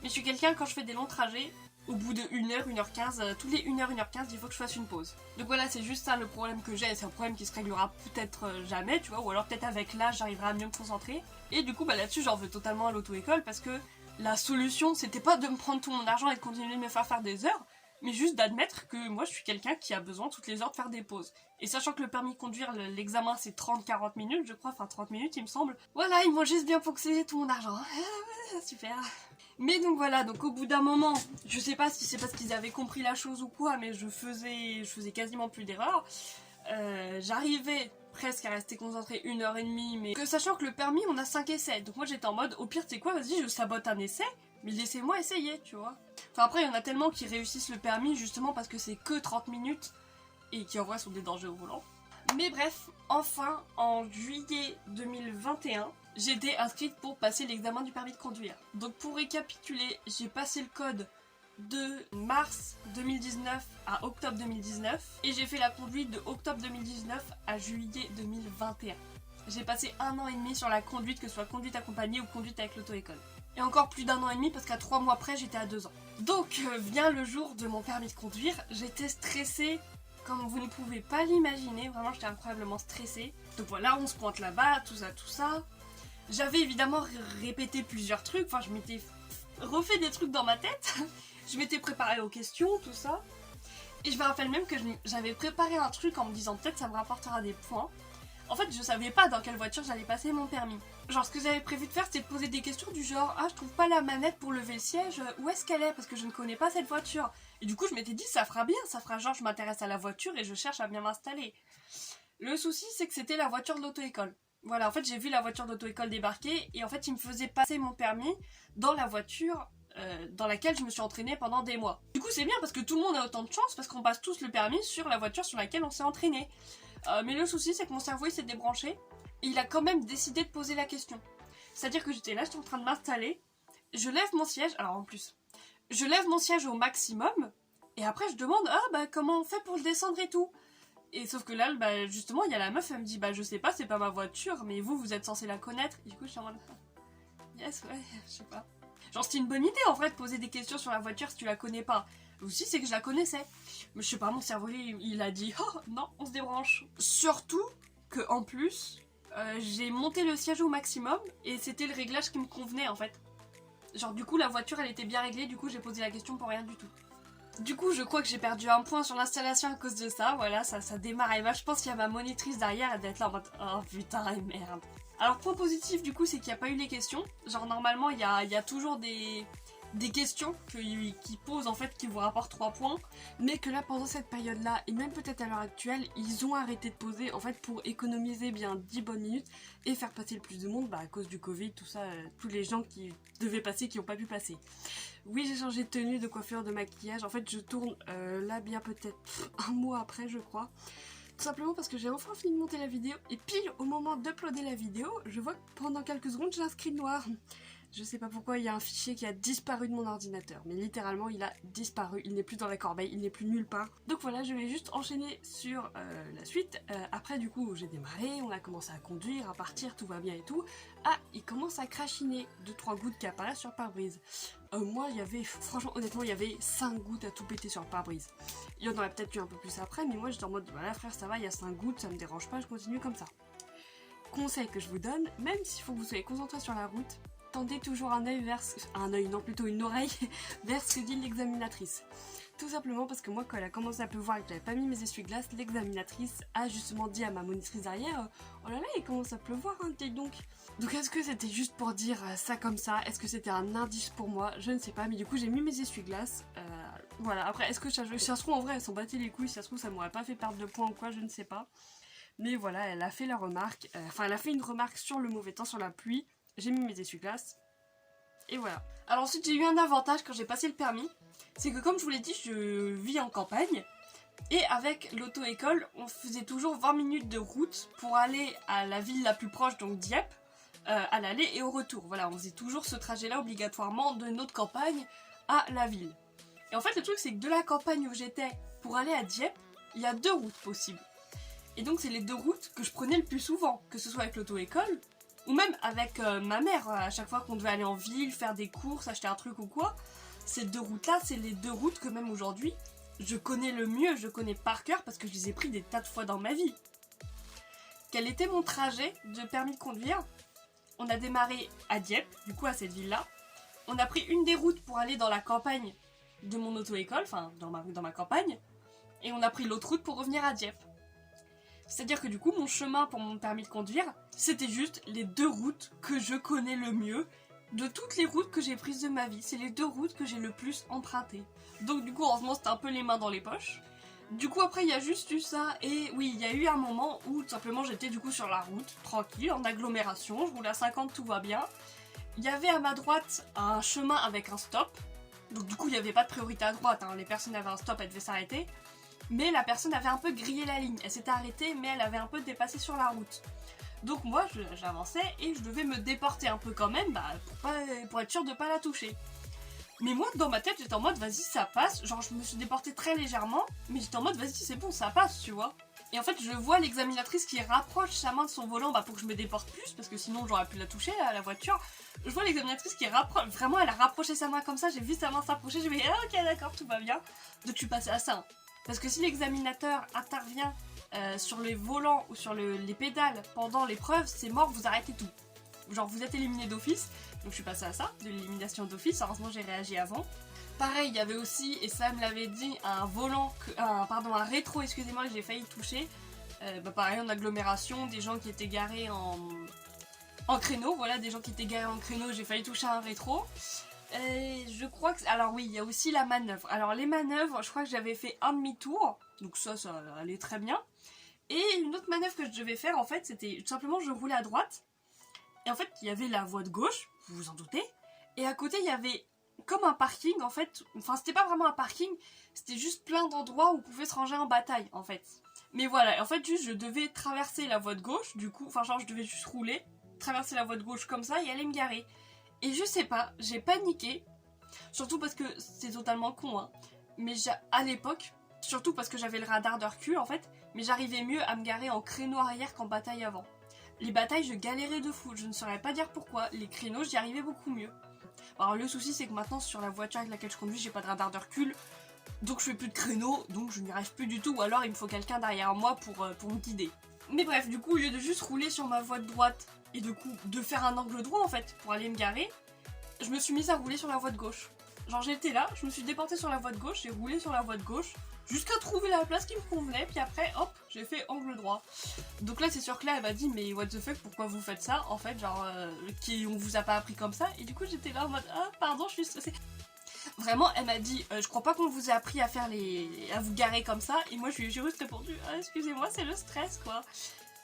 mais je suis quelqu'un quand je fais des longs trajets, au bout de 1h, 1h15, tous les 1h, 1h15, il faut que je fasse une pause. Donc voilà, c'est juste ça le problème que j'ai, c'est un problème qui se réglera peut-être jamais, tu vois, ou alors peut-être avec l'âge j'arriverai à mieux me concentrer. Et du coup, là-dessus, j'en veux totalement à l'auto-école parce que la solution, c'était pas de me prendre tout mon argent et de continuer de me faire des heures, mais juste d'admettre que moi je suis quelqu'un qui a besoin toutes les heures de faire des pauses. Et sachant que le permis de conduire, l'examen c'est 30-40 minutes je crois, enfin 30 minutes il me semble. Voilà, ils m'ont juste bien poncé tout mon argent. Super. Mais donc voilà, donc au bout d'un moment, je sais pas si c'est parce qu'ils avaient compris la chose ou quoi, mais je faisais quasiment plus d'erreurs. J'arrivais presque à rester concentrée 1h30, mais que sachant que le permis on a 5 essais, donc moi j'étais en mode au pire c'est quoi, vas-y je sabote un essai, mais laissez-moi essayer, tu vois. Enfin après il y en a tellement qui réussissent le permis justement parce que c'est que 30 minutes et qui en vrai sont des dangers au volant. Mais bref, enfin en juillet 2021, j'étais inscrite pour passer l'examen du permis de conduire. Donc pour récapituler, j'ai passé le code de mars 2019 à octobre 2019 et j'ai fait la conduite de octobre 2019 à juillet 2021. J'ai passé 1 an et demi sur la conduite, que ce soit conduite accompagnée ou conduite avec l'auto-école. Et encore plus d'1 an et demi parce qu'à 3 mois près j'étais à 2 ans. Donc vient le jour de mon permis de conduire, j'étais stressée comme vous ne pouvez pas l'imaginer, vraiment j'étais incroyablement stressée. Donc voilà, on se pointe là-bas, tout ça. J'avais évidemment répété plusieurs trucs, enfin je m'étais refait des trucs dans ma tête. Je m'étais préparée aux questions, tout ça. Et je me rappelle même que j'avais préparé un truc en me disant peut-être ça me rapportera des points. En fait, je savais pas dans quelle voiture j'allais passer mon permis. Genre, ce que j'avais prévu de faire, c'était de poser des questions du genre « Ah, je trouve pas la manette pour lever le siège, où est-ce qu'elle est? Parce que je ne connais pas cette voiture. » Et du coup, je m'étais dit « Ça fera bien, ça fera genre je m'intéresse à la voiture et je cherche à bien m'installer. » Le souci, c'est que c'était la voiture de l'auto-école. Voilà, en fait, j'ai vu la voiture d'auto-école débarquer et en fait, il me faisait passer mon permis dans la voiture dans laquelle je me suis entraînée pendant des mois. Du coup, c'est bien parce que tout le monde a autant de chance parce qu'on passe tous le permis sur la voiture sur laquelle on s'est entraîné. Mais le souci, c'est que mon cerveau, il s'est débranché et il a quand même décidé de poser la question. C'est-à-dire que j'étais là, j'étais en train de m'installer, je lève mon siège, alors en plus, je lève mon siège au maximum et après, je demande « Ah, bah, comment on fait pour le descendre et tout ?» Et sauf que là, bah, justement, il y a la meuf, elle me dit « Bah, je sais pas, c'est pas ma voiture, mais vous êtes censé la connaître. » Et du coup, je suis en mode « Yes, ouais, je sais pas. » Genre, c'était une bonne idée, en vrai, de poser des questions sur la voiture si tu la connais pas. Le souci, c'est que je la connaissais. Mais je sais pas, mon cerveau, il a dit « Oh, non, on se débranche. » Surtout que, en plus, j'ai monté le siège au maximum et c'était le réglage qui me convenait, en fait. Genre, du coup, la voiture, elle était bien réglée, du coup, j'ai posé la question pour rien du tout. Du coup, je crois que j'ai perdu un point sur l'installation à cause de ça, voilà, ça démarre. Et bah, je pense qu'il y a ma monitrice derrière, elle doit être là en mode « Oh putain, et merde !» Alors, point positif, du coup, c'est qu'il n'y a pas eu les questions. Genre, normalement, il y a toujours des des questions qui posent en fait, qui vous rapportent 3 points, mais que là pendant cette période là, et même peut-être à l'heure actuelle, ils ont arrêté de poser en fait pour économiser bien 10 bonnes minutes et faire passer le plus de monde à cause du Covid, tout ça, tous les gens qui devaient passer, qui n'ont pas pu passer. Oui, j'ai changé de tenue, de coiffure, de maquillage, en fait je tourne là bien peut-être un mois après je crois. Tout simplement parce que j'ai enfin fini de monter la vidéo et pile au moment d'uploader la vidéo, je vois que pendant quelques secondes j'ai un screen noir. Je sais pas pourquoi, il y a un fichier qui a disparu de mon ordinateur, mais littéralement il a disparu, il n'est plus dans la corbeille, il n'est plus nulle part. Donc voilà, je vais juste enchaîner sur la suite. Après du coup j'ai démarré, on a commencé à conduire, à partir, tout va bien et tout. Ah, il commence à crachiner, 2-3 gouttes qui apparaissent sur le pare-brise. Moi il y avait, franchement honnêtement il y avait 5 gouttes à tout péter sur le pare-brise. Il y en aurait peut-être eu un peu plus après, mais moi j'étais en mode voilà frère ça va, il y a 5 gouttes, ça me dérange pas, je continue comme ça. Conseil que je vous donne, même s'il faut que vous soyez concentré sur la route, tendez toujours un œil vers... plutôt une oreille vers ce que dit l'examinatrice. Tout simplement parce que moi, quand elle a commencé à pleuvoir et que j'avais pas mis mes essuie-glaces, l'examinatrice a justement dit à ma monitrice derrière oh là là, il commence à pleuvoir, hein, dis donc. Donc est-ce que c'était juste pour dire ça comme ça? Est-ce que c'était un indice pour moi? Je ne sais pas, mais du coup j'ai mis mes essuie-glaces. Voilà, après, est-ce que ça se trouve en vrai, elles sont battues les couilles, si ça se trouve ça m'aurait pas fait perdre de points ou quoi, je ne sais pas. Mais voilà, elle a fait la remarque, elle a fait une remarque sur le mauvais temps, sur la pluie. J'ai mis mes essuie-glaces. Et voilà. Alors ensuite, j'ai eu un avantage quand j'ai passé le permis. C'est que comme je vous l'ai dit, je vis en campagne. Et avec l'auto-école, on faisait toujours 20 minutes de route pour aller à la ville la plus proche, donc Dieppe, à l'aller et au retour. Voilà, on faisait toujours ce trajet-là obligatoirement de notre campagne à la ville. Et en fait, le truc, c'est que de la campagne où j'étais pour aller à Dieppe, il y a 2 routes possibles. Et donc, c'est les 2 routes que je prenais le plus souvent, que ce soit avec l'auto-école, ou même avec ma mère, à chaque fois qu'on devait aller en ville, faire des courses, acheter un truc ou quoi. Ces 2 routes-là, c'est les 2 routes que même aujourd'hui, je connais le mieux, je connais par cœur parce que je les ai pris des tas de fois dans ma vie. Quel était mon trajet de permis de conduire? On a démarré à Dieppe, du coup à cette ville-là. On a pris une des routes pour aller dans la campagne de mon auto-école, enfin dans ma campagne. Et on a pris l'autre route pour revenir à Dieppe. C'est-à-dire que du coup, mon chemin pour mon permis de conduire, c'était juste les 2 routes que je connais le mieux. De toutes les routes que j'ai prises de ma vie, c'est les 2 routes que j'ai le plus empruntées. Donc du coup, heureusement, c'était un peu les mains dans les poches. Du coup, après, il y a juste eu ça. Et oui, il y a eu un moment où, tout simplement, j'étais du coup sur la route, tranquille, en agglomération. Je roulais à 50, tout va bien. Il y avait à ma droite un chemin avec un stop. Donc du coup, il n'y avait pas de priorité à droite. Hein. Les personnes avaient un stop, elles devaient s'arrêter. Mais la personne avait un peu grillé la ligne. Elle s'était arrêtée, mais elle avait un peu dépassé sur la route. Donc moi, j'avançais et je devais me déporter un peu quand même, pour être sûre de pas la toucher. Mais moi, dans ma tête, j'étais en mode, vas-y, ça passe. Genre, je me suis déportée très légèrement, mais j'étais en mode, vas-y, c'est bon, ça passe, tu vois. Et en fait, je vois l'examinatrice qui rapproche sa main de son volant pour que je me déporte plus, parce que sinon, j'aurais pu la toucher, à la voiture. Je vois l'examinatrice qui rapproche, vraiment, elle a rapproché sa main comme ça, j'ai vu sa main s'approcher, j'ai dit, ah, ok, d'accord, tout va bien. Donc, je suis passée à ça. Hein. Parce que si l'examinateur intervient sur les volants ou sur les pédales pendant l'épreuve, c'est mort, vous arrêtez tout. Genre vous êtes éliminé d'office, donc je suis passée à ça, de l'élimination d'office, heureusement j'ai réagi avant. Pareil, il y avait aussi, et ça me l'avait dit, un rétro, excusez-moi, que j'ai failli toucher. Pareil en agglomération, des gens qui étaient garés en créneau, voilà, des gens qui étaient garés en créneau, j'ai failli toucher un rétro. Et je crois que... Alors oui, il y a aussi la manœuvre. Alors les manœuvres, je crois que j'avais fait un demi-tour, donc ça allait très bien. Et une autre manœuvre que je devais faire, en fait, c'était tout simplement je roulais à droite. Et en fait, il y avait la voie de gauche, vous vous en doutez. Et à côté, il y avait comme un parking, en fait. Enfin, c'était pas vraiment un parking, c'était juste plein d'endroits où on pouvait se ranger en bataille, en fait. Mais voilà, en fait, juste je devais traverser la voie de gauche, du coup, enfin genre je devais juste rouler, traverser la voie de gauche comme ça et aller me garer. Et je sais pas, j'ai paniqué, surtout parce que c'est totalement con, hein. Mais à l'époque, surtout parce que j'avais le radar de recul en fait, mais j'arrivais mieux à me garer en créneau arrière qu'en bataille avant. Les batailles, je galérais de fou, je ne saurais pas dire pourquoi, les créneaux, j'y arrivais beaucoup mieux. Alors le souci c'est que maintenant sur la voiture avec laquelle je conduis, j'ai pas de radar de recul, donc je fais plus de créneaux, donc je n'y arrive plus du tout, ou alors il me faut quelqu'un derrière moi pour me guider. Mais bref, du coup, au lieu de juste rouler sur ma voie de droite, et du coup de faire un angle droit en fait, pour aller me garer, je me suis mise à rouler sur la voie de gauche. Genre j'étais là, je me suis déportée sur la voie de gauche, j'ai roulé sur la voie de gauche, jusqu'à trouver la place qui me convenait, puis après hop, j'ai fait angle droit. Donc là c'est sûr que là elle m'a dit mais what the fuck, pourquoi vous faites ça en fait, genre on vous a pas appris comme ça, et du coup j'étais là en mode ah pardon, je suis stressée. Vraiment elle m'a dit je crois pas qu'on vous a appris à faire à vous garer comme ça, et moi j'ai juste répondu ah, excusez-moi, c'est le stress quoi.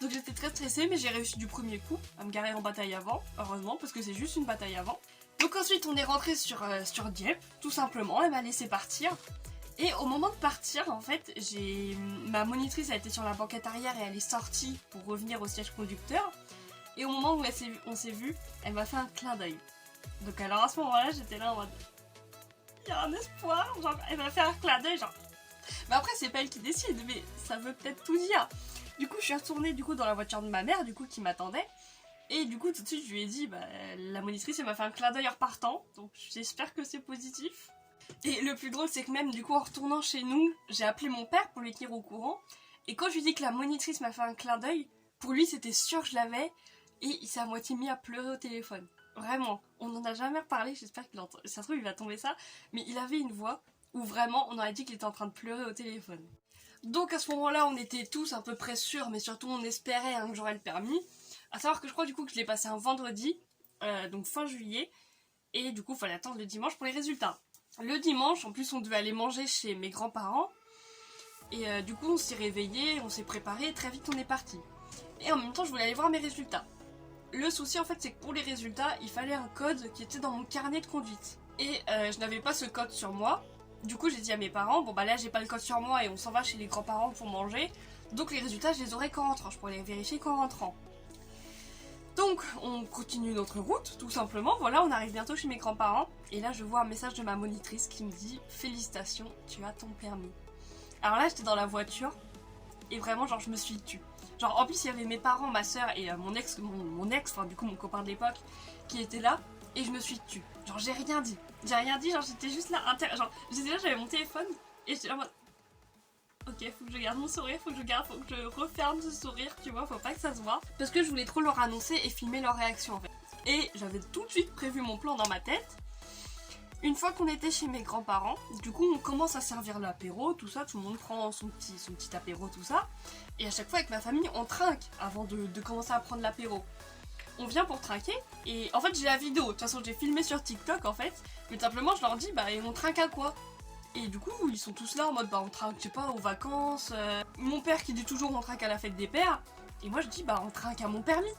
Donc j'étais très stressée, mais j'ai réussi du premier coup à me garer en bataille avant, heureusement, parce que c'est juste une bataille avant. Donc ensuite on est rentré sur Dieppe, tout simplement, elle m'a laissé partir. Et au moment de partir, en fait, ma monitrice a été sur la banquette arrière et elle est sortie pour revenir au siège conducteur. Et au moment où on s'est vu, elle m'a fait un clin d'œil. Donc alors à ce moment-là, j'étais là en mode... Il y a un espoir, genre elle m'a fait un clin d'œil, genre... Mais après c'est pas elle qui décide, mais ça veut peut-être tout dire. Du coup je suis retournée dans la voiture de ma mère, du coup qui m'attendait. Et du coup tout de suite je lui ai dit, bah la monitrice elle m'a fait un clin d'œil en repartant, donc j'espère que c'est positif. Et le plus drôle c'est que même du coup en retournant chez nous, j'ai appelé mon père pour lui tenir au courant. Et quand je lui dis que la monitrice m'a fait un clin d'œil, pour lui c'était sûr que je l'avais. Et il s'est à moitié mis à pleurer au téléphone. Vraiment, on n'en a jamais reparlé, j'espère qu'il entend. Ça se trouve il va tomber ça. Mais il avait une voix où vraiment on aurait dit qu'il était en train de pleurer au téléphone. Donc à ce moment-là on était tous à peu près sûrs, mais surtout on espérait que j'aurais le permis. À savoir que je crois du coup que je l'ai passé un vendredi, donc fin juillet. Et du coup il fallait attendre le dimanche pour les résultats. Le dimanche, en plus on devait aller manger chez mes grands-parents. Et du coup on s'est réveillé, on s'est préparé, très vite on est parti. Et en même temps je voulais aller voir mes résultats. Le souci en fait c'est que pour les résultats, il fallait un code qui était dans mon carnet de conduite. Et je n'avais pas ce code sur moi. Du coup j'ai dit à mes parents, bon bah là j'ai pas le code sur moi et on s'en va chez les grands-parents pour manger. Donc les résultats je les aurai qu'en rentrant, je pourrais les vérifier qu'en rentrant. Donc on continue notre route tout simplement, voilà on arrive bientôt chez mes grands-parents. Et là je vois un message de ma monitrice qui me dit félicitations, tu as ton permis. Alors là j'étais dans la voiture et vraiment genre je me suis tue. Genre en plus il y avait mes parents, ma soeur et mon ex, enfin du coup mon copain de l'époque qui était là. Et je me suis tue. Genre j'ai rien dit, genre j'étais juste là, genre j'étais là, j'avais mon téléphone et j'étais là en mode ok, faut que je garde mon sourire, faut que je referme ce sourire, tu vois, faut pas que ça se voit. Parce que je voulais trop leur annoncer et filmer leur réaction en fait. Et j'avais tout de suite prévu mon plan dans ma tête. Une fois qu'on était chez mes grands-parents, du coup on commence à servir l'apéro, tout ça, tout le monde prend son petit apéro, tout ça. Et à chaque fois avec ma famille, on trinque avant de commencer à prendre l'apéro. On vient pour trinquer, et en fait j'ai la vidéo, de toute façon j'ai filmé sur TikTok en fait, mais simplement je leur dis bah et on trinque à quoi? Et du coup ils sont tous là en mode bah on trinque je sais pas aux vacances, mon père qui dit toujours on trinque à la fête des pères, et moi je dis bah on trinque à mon permis.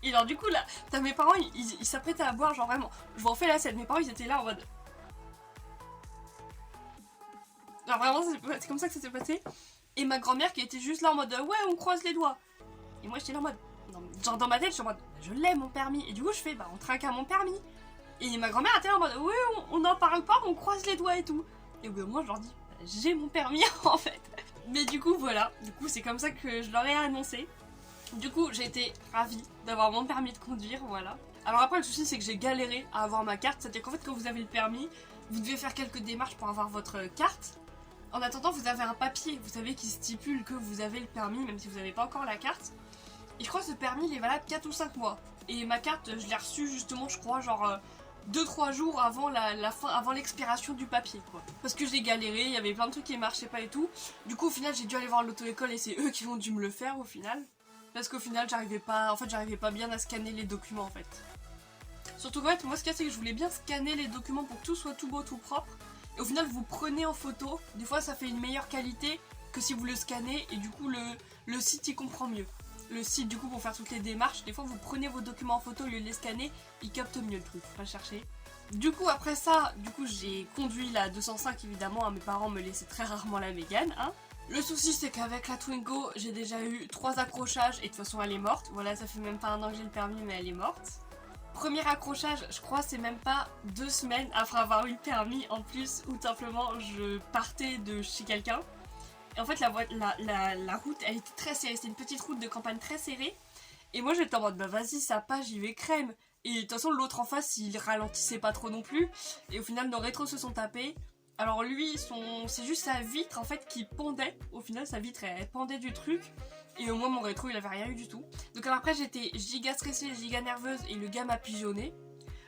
Et alors du coup là, t'as mes parents ils s'apprêtaient à boire, genre vraiment, je vous refais la scène, mes parents ils étaient là en mode... Alors vraiment c'est comme ça que ça s'est passé, et ma grand-mère qui était juste là en mode ouais on croise les doigts, et moi j'étais là en mode... Genre dans ma tête, je suis en mode, je l'ai mon permis. Et du coup, je fais, bah on trinque à mon permis. Et ma grand-mère était là en mode, oui, on n'en parle pas, on croise les doigts et tout. Et moi, je leur dis, bah, j'ai mon permis en fait. Mais du coup, voilà. Du coup, c'est comme ça que je leur ai annoncé. Du coup, j'ai été ravie d'avoir mon permis de conduire, voilà. Alors après, le souci, c'est que j'ai galéré à avoir ma carte. C'est-à-dire qu'en fait, quand vous avez le permis, vous devez faire quelques démarches pour avoir votre carte. En attendant, vous avez un papier, vous savez, qui stipule que vous avez le permis, même si vous n'avez pas encore la carte. Et je crois que ce permis il est valable 4 ou 5 mois. Et ma carte, je l'ai reçue justement, je crois, genre 2-3 jours avant avant l'expiration du papier, quoi. Parce que j'ai galéré, il y avait plein de trucs qui marchaient pas et tout. Du coup, au final, j'ai dû aller voir l'auto-école et c'est eux qui ont dû me le faire au final. Parce qu'au final, j'arrivais pas bien à scanner les documents en fait. Surtout qu'en fait, moi ce qu'il y a, c'est que je voulais bien scanner les documents pour que tout soit tout beau, tout propre. Et au final, vous prenez en photo. Des fois, ça fait une meilleure qualité que si vous le scannez. Et du coup, le site, il comprend mieux. Le site du coup pour faire toutes les démarches, des fois vous prenez vos documents en photo au lieu de les scanner, il capte mieux le truc, faut pas chercher. Du coup après ça, j'ai conduit la 205 évidemment, hein, mes parents me laissaient très rarement la Mégane. Hein. Le souci c'est qu'avec la Twingo, j'ai déjà eu 3 accrochages et de toute façon elle est morte. Voilà, ça fait même pas un an que j'ai le permis mais elle est morte. Premier accrochage, je crois c'est même pas 2 semaines après avoir eu le permis en plus, où simplement je partais de chez quelqu'un. Et en fait la route elle était très serrée, c'était une petite route de campagne très serrée. Et moi j'étais en mode bah vas-y ça passe, j'y vais crème. Et de toute façon l'autre en face il ralentissait pas trop non plus. Et au final nos rétros se sont tapés. Alors lui c'est juste sa vitre en fait qui pendait. Au final sa vitre elle pendait du truc. Et moi mon rétro il avait rien eu du tout. Donc alors après j'étais giga stressée, giga nerveuse et le gars m'a pigeonné.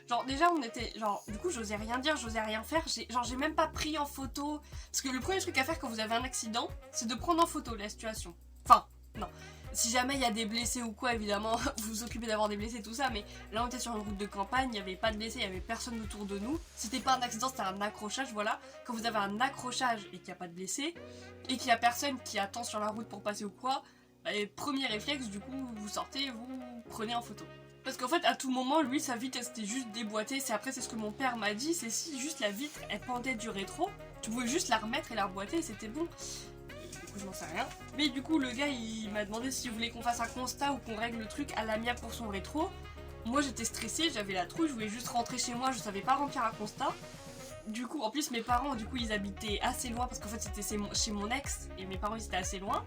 Genre déjà on était, genre du coup j'osais rien dire, j'osais rien faire, j'ai même pas pris en photo. Parce que le premier truc à faire quand vous avez un accident, c'est de prendre en photo la situation. Enfin, non. Si jamais il y a des blessés ou quoi, évidemment, vous vous occupez d'avoir des blessés, tout ça, mais là on était sur une route de campagne, il n'y avait pas de blessés, il n'y avait personne autour de nous. C'était pas un accident, c'était un accrochage, voilà. Quand vous avez un accrochage et qu'il n'y a pas de blessés, et qu'il y a personne qui attend sur la route pour passer ou quoi, bah, premier réflexe, du coup, vous sortez, vous prenez en photo. Parce qu'en fait, à tout moment, lui, sa vitre, elle s'était juste déboîtée. Après, c'est ce que mon père m'a dit, c'est si juste la vitre, elle pendait du rétro, tu pouvais juste la remettre et la reboîter et c'était bon. Du coup, je n'en sais rien. Mais du coup, le gars, il m'a demandé s'il voulait qu'on fasse un constat ou qu'on règle le truc à l'amiable pour son rétro. Moi, j'étais stressée, j'avais la trouille, je voulais juste rentrer chez moi, je savais pas remplir un constat. Du coup, en plus, mes parents, du coup, ils habitaient assez loin parce qu'en fait, c'était chez mon ex et mes parents, ils étaient assez loin.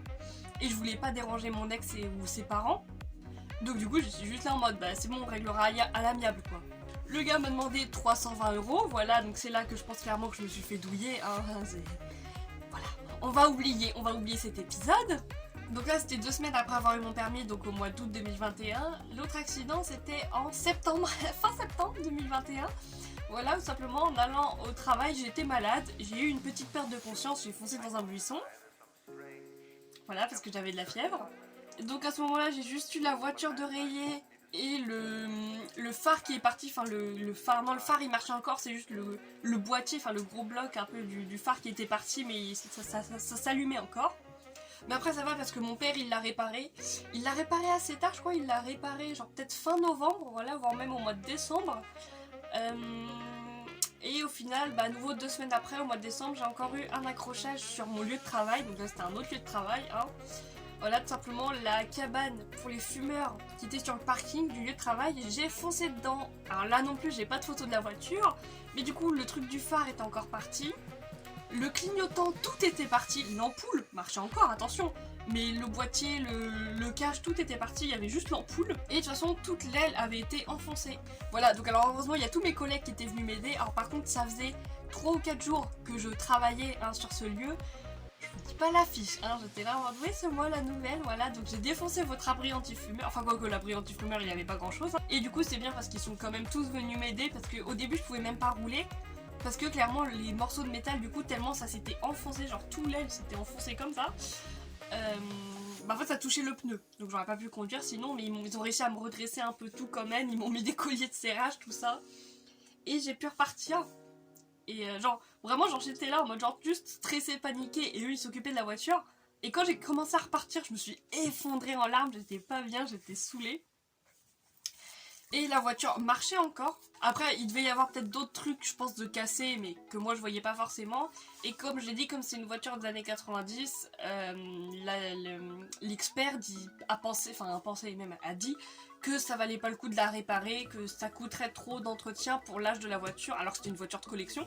Et je voulais pas déranger mon ex ou ses parents. Donc du coup, je suis juste là en mode, bah c'est bon, on réglera à l'amiable quoi. Le gars m'a demandé 320 €, voilà, donc c'est là que je pense clairement que je me suis fait douiller, hein, voilà. On va oublier cet épisode. Donc là, c'était 2 semaines après avoir eu mon permis, donc au mois d'août 2021. L'autre accident, c'était en septembre, fin septembre 2021. Voilà, tout simplement, en allant au travail, j'étais malade, j'ai eu une petite perte de conscience, j'ai foncé dans un buisson. Voilà, parce que j'avais de la fièvre. Donc à ce moment-là, j'ai juste eu la voiture de rayée et le phare qui est parti, enfin le phare, non le phare il marchait encore, c'est juste le boîtier, enfin le gros bloc un peu du phare qui était parti, mais ça s'allumait encore. Mais après ça va parce que mon père il l'a réparé assez tard, je crois, il l'a réparé genre peut-être fin novembre, voilà, voire même au mois de décembre. Et au final, bah à nouveau 2 semaines après, au mois de décembre, j'ai encore eu un accrochage sur mon lieu de travail, donc là c'était un autre lieu de travail, hein. Voilà, tout simplement la cabane pour les fumeurs qui était sur le parking du lieu de travail, j'ai foncé dedans. Alors là non plus, j'ai pas de photo de la voiture, mais du coup le truc du phare était encore parti. Le clignotant, tout était parti. L'ampoule marchait encore, attention. Mais le boîtier, le cache, tout était parti. Il y avait juste l'ampoule. Et de toute façon, toute l'aile avait été enfoncée. Voilà, donc alors heureusement, il y a tous mes collègues qui étaient venus m'aider. Alors par contre, ça faisait 3 ou 4 jours que je travaillais sur ce lieu. Je vous dis pas l'affiche, hein, j'étais là en mode oui c'est moi la nouvelle, voilà, donc j'ai défoncé votre abri anti-fumeur, enfin quoi que l'abri anti-fumeur il n'y avait pas grand chose, hein. Et du coup c'est bien parce qu'ils sont quand même tous venus m'aider, parce qu'au début je pouvais même pas rouler, parce que clairement les morceaux de métal du coup tellement ça s'était enfoncé, genre tout l'aile s'était enfoncé comme ça, bah en fait ça touchait le pneu, donc j'aurais pas pu conduire sinon, mais ils ont réussi à me redresser un peu tout quand même, ils m'ont mis des colliers de serrage, tout ça, et j'ai pu repartir. Et genre, vraiment, genre j'étais là en mode genre juste stressée, paniquée, et eux ils s'occupaient de la voiture. Et quand j'ai commencé à repartir, je me suis effondrée en larmes, j'étais pas bien, j'étais saoulée. Et la voiture marchait encore. Après, il devait y avoir peut-être d'autres trucs, je pense, de cassés, mais que moi je voyais pas forcément. Et comme je l'ai dit, comme c'est une voiture des années 90, l'expert a pensé et même a dit que ça valait pas le coup de la réparer, que ça coûterait trop d'entretien pour l'âge de la voiture, alors que c'était une voiture de collection.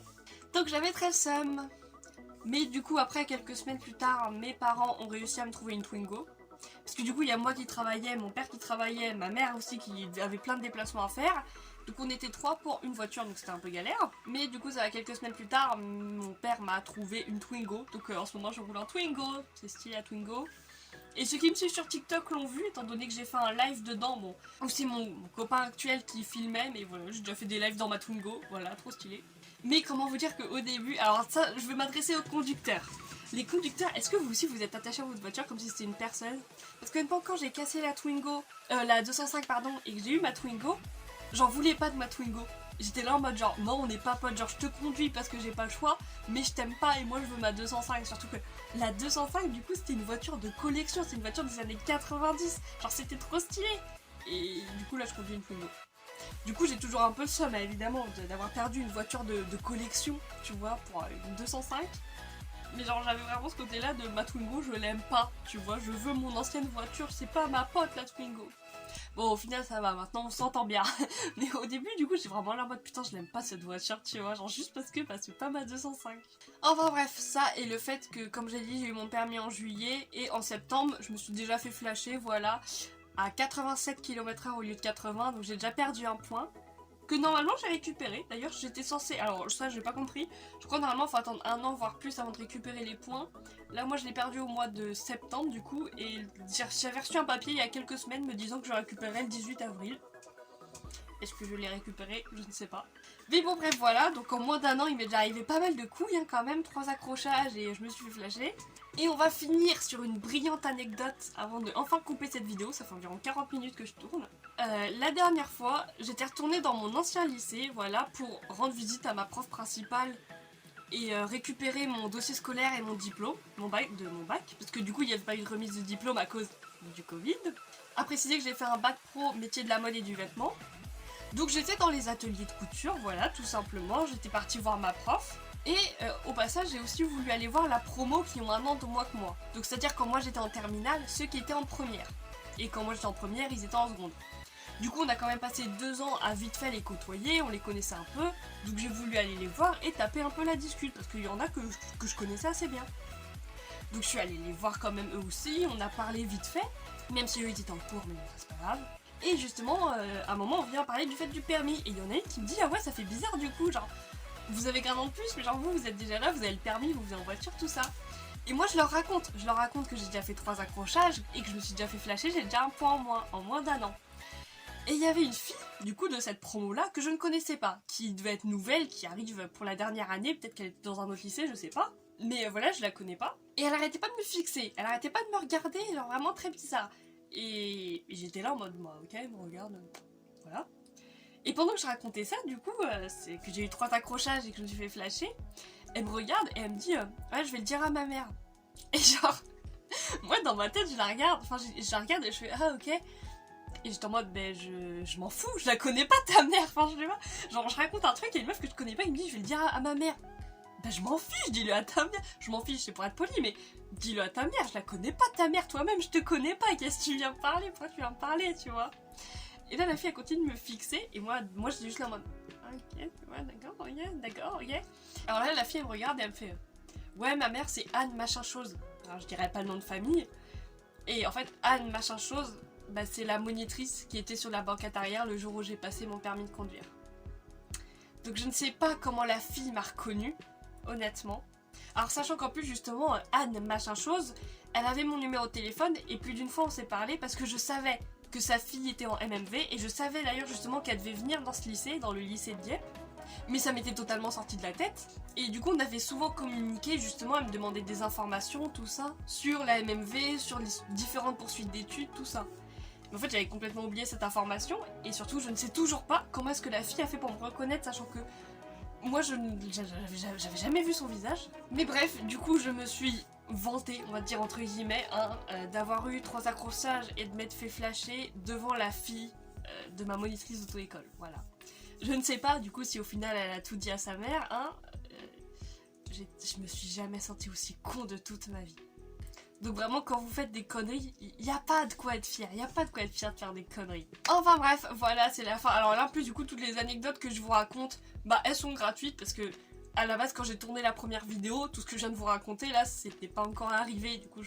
Donc j'avais très le seum. Mais du coup, après, quelques semaines plus tard, mes parents ont réussi à me trouver une Twingo. Parce que du coup, il y a moi qui travaillais, mon père qui travaillait, ma mère aussi qui avait plein de déplacements à faire. Donc on était 3 pour une voiture, donc c'était un peu galère. Mais du coup, ça va quelques semaines plus tard, mon père m'a trouvé une Twingo. Donc en ce moment, je roule en Twingo. C'est stylé la Twingo. Et ceux qui me suivent sur TikTok l'ont vu, étant donné que j'ai fait un live dedans. Bon, aussi mon copain actuel qui filmait, mais voilà, j'ai déjà fait des lives dans ma Twingo. Voilà, trop stylé. Mais comment vous dire qu'au début, alors ça, je vais m'adresser aux conducteurs. Les conducteurs, est-ce que vous aussi vous êtes attachés à votre voiture comme si c'était une personne? Parce que même quand j'ai cassé la Twingo, la 205 pardon, et que j'ai eu ma Twingo, j'en voulais pas de ma Twingo. J'étais là en mode genre non on n'est pas potes, genre je te conduis parce que j'ai pas le choix, mais je t'aime pas et moi je veux ma 205. Surtout que la 205 du coup c'était une voiture de collection, c'est une voiture des années 90, genre c'était trop stylé. Et du coup là je conduis une Twingo. Du coup j'ai toujours un peu le seum évidemment d'avoir perdu une voiture de collection, tu vois, pour une 205. Mais genre j'avais vraiment ce côté là de ma Twingo, je l'aime pas, tu vois, je veux mon ancienne voiture, c'est pas ma pote la Twingo. Bon au final ça va, maintenant on s'entend bien. Mais au début du coup j'ai vraiment l'air en mode putain je l'aime pas cette voiture, tu vois, genre juste parce que c'est pas ma 205. Enfin bref, ça et le fait que comme j'ai dit j'ai eu mon permis en juillet et en septembre je me suis déjà fait flasher, voilà, à 87 km/h au lieu de 80, donc j'ai déjà perdu un point. Que normalement j'ai récupéré, d'ailleurs j'étais censée, alors ça j'ai pas compris, je crois normalement faut attendre 1 an voire plus avant de récupérer les points. Là moi je l'ai perdu au mois de septembre du coup et j'avais reçu un papier il y a quelques semaines me disant que je récupérerais le 18 avril. Est-ce que je l'ai récupéré? Je ne sais pas. Mais bon bref voilà, donc en moins d'1 an il m'est déjà arrivé pas mal de couilles hein, quand même, 3 accrochages et je me suis fait flasher. Et on va finir sur une brillante anecdote avant de enfin couper cette vidéo, ça fait environ 40 minutes que je tourne. La dernière fois, j'étais retournée dans mon ancien lycée, voilà, pour rendre visite à ma prof principale et récupérer mon dossier scolaire et mon diplôme, mon bac, parce que du coup il n'y avait pas eu de remise de diplôme à cause du Covid. À préciser que j'ai fait un bac pro métier de la mode et du vêtement. Donc j'étais dans les ateliers de couture, voilà, tout simplement, j'étais partie voir ma prof. Et au passage, j'ai aussi voulu aller voir la promo qui ont 1 an de moins que moi. Donc c'est-à-dire quand moi j'étais en terminale, ceux qui étaient en première. Et quand moi j'étais en première, ils étaient en seconde. Du coup, on a quand même passé 2 ans à vite fait les côtoyer, on les connaissait un peu. Donc j'ai voulu aller les voir et taper un peu la discute, parce qu'il y en a que je connaissais assez bien. Donc je suis allée les voir quand même eux aussi, on a parlé vite fait. Même si eux étaient en cours, mais c'est pas grave. Et justement, à un moment, on vient parler du fait du permis. Et il y en a une qui me dit, ah ouais, ça fait bizarre du coup, genre, vous avez qu'un an de plus, mais genre vous êtes déjà là, vous avez le permis, vous venez en voiture, tout ça. Et moi, je leur raconte que j'ai déjà fait 3 accrochages et que je me suis déjà fait flasher, j'ai déjà un point en moins d'1 an. Et il y avait une fille, du coup, de cette promo-là, que je ne connaissais pas, qui devait être nouvelle, qui arrive pour la dernière année, peut-être qu'elle était dans un autre lycée, je sais pas. Mais voilà, je la connais pas. Et elle arrêtait pas de me fixer, elle arrêtait pas de me regarder, genre vraiment très bizarre. Et j'étais là en mode, bah, ok, elle me regarde, voilà. Et pendant que je racontais ça, du coup, c'est que j'ai eu 3 accrochages et que je me suis fait flasher, elle me regarde et elle me dit, ouais, je vais le dire à ma mère. Et genre, moi dans ma tête, je la regarde, je la regarde et je fais, ah ok. Et j'étais en mode, ben je m'en fous, je la connais pas ta mère, enfin je sais pas. Genre, je raconte un truc et une meuf que je connais pas, il me dit, je vais le dire à ma mère. Ben je m'en fiche, dis-le à ta mère. Je m'en fiche, c'est pour être poli, mais dis-le à ta mère, je la connais pas ta mère, toi-même, je te connais pas, qu'est-ce que tu viens me parler, pourquoi tu viens me parler, tu vois. Et là, la fille, elle continue de me fixer, et moi j'étais juste là en mode, ok, ouais, d'accord, ok. Alors là, la fille, elle me regarde et elle me fait, ouais, ma mère, c'est Anne machin chose. Alors, je dirais pas le nom de famille. Et en fait, Anne machin chose, bah, c'est la monitrice qui était sur la banquette arrière le jour où j'ai passé mon permis de conduire. Donc, je ne sais pas comment la fille m'a reconnue, honnêtement. Alors, sachant qu'en plus, justement, Anne machin chose, elle avait mon numéro de téléphone et plus d'une fois, on s'est parlé parce que je savais que sa fille était en MMV et je savais d'ailleurs justement qu'elle devait venir dans ce lycée, dans le lycée de Dieppe. Mais ça m'était totalement sorti de la tête. Et du coup, on avait souvent communiqué, justement, elle me demandait des informations, tout ça, sur la MMV, sur les différentes poursuites d'études, tout ça. Mais en fait, j'avais complètement oublié cette information, et surtout, je ne sais toujours pas comment est-ce que la fille a fait pour me reconnaître, sachant que moi, j'avais jamais vu son visage. Mais bref, du coup, je me suis vantée, on va dire entre guillemets, d'avoir eu 3 accrochages et de m'être fait flasher devant la fille de ma monitrice d'auto-école, voilà. Je ne sais pas, du coup, si au final elle a tout dit à sa mère, je me suis jamais sentie aussi con de toute ma vie. Donc vraiment, quand vous faites des conneries, il n'y a pas de quoi être fier, il n'y a pas de quoi être fier de faire des conneries. Enfin bref, voilà, c'est la fin. Alors là, en plus, du coup, toutes les anecdotes que je vous raconte, bah, elles sont gratuites parce que, à la base, quand j'ai tourné la première vidéo, tout ce que je viens de vous raconter, là, c'était pas encore arrivé, du coup,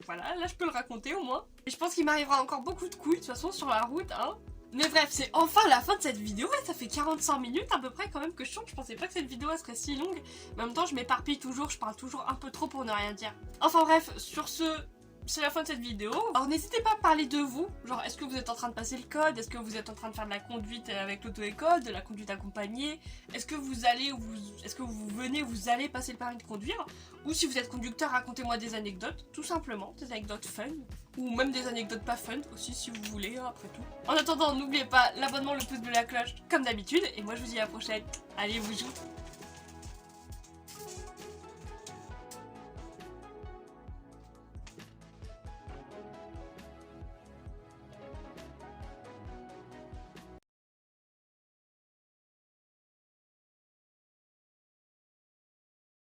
voilà, là, je peux le raconter au moins. Et je pense qu'il m'arrivera encore beaucoup de couilles, de toute façon, sur la route, hein. Mais bref, c'est enfin la fin de cette vidéo, ouais, ça fait 45 minutes à peu près quand même que je chante, je pensais pas que cette vidéo elle serait si longue, mais en même temps je m'éparpille toujours, je parle toujours un peu trop pour ne rien dire. Enfin bref, sur ce, c'est la fin de cette vidéo. Alors n'hésitez pas à parler de vous, genre est-ce que vous êtes en train de passer le code, est-ce que vous êtes en train de faire de la conduite avec l'auto-école, de la conduite accompagnée, est-ce que vous allez ou est-ce que vous venez ou vous allez passer le permis de conduire, ou si vous êtes conducteur, racontez-moi des anecdotes, tout simplement, des anecdotes fun. Ou même des anecdotes pas fun aussi si vous voulez, après tout. En attendant, n'oubliez pas l'abonnement, le pouce bleu, la cloche, comme d'habitude. Et moi je vous dis à la prochaine. Allez, vous jouez.